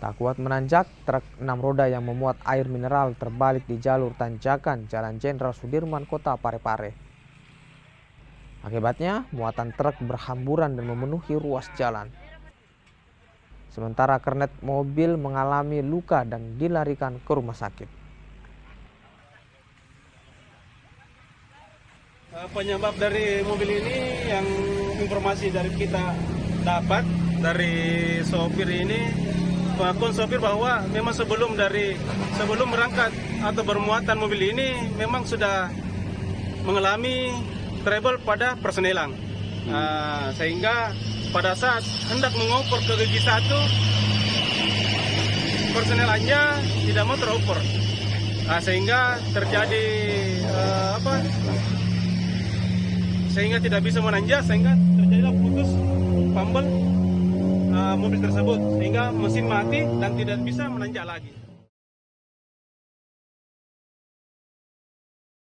Tak kuat menanjak, truk 6 roda yang memuat air mineral terbalik di jalur tanjakan Jalan Jenderal Sudirman, Kota Parepare. Akibatnya, muatan truk berhamburan dan memenuhi ruas jalan. Sementara kernet mobil mengalami luka dan dilarikan ke rumah sakit. Penyebab dari mobil ini yang informasi dari kita dapat dari sopir ini, pengakuan sopir bahwa memang sebelum berangkat atau bermuatan mobil ini memang sudah mengalami trouble pada persenelang. Sehingga pada saat hendak mengoper ke gigi 1, persenelannya tidak mau teroper. Sehingga terjadi sehingga tidak bisa menanjak, sehingga terjadilah putus pambel mobil tersebut, sehingga mesin mati dan tidak bisa menanjak lagi.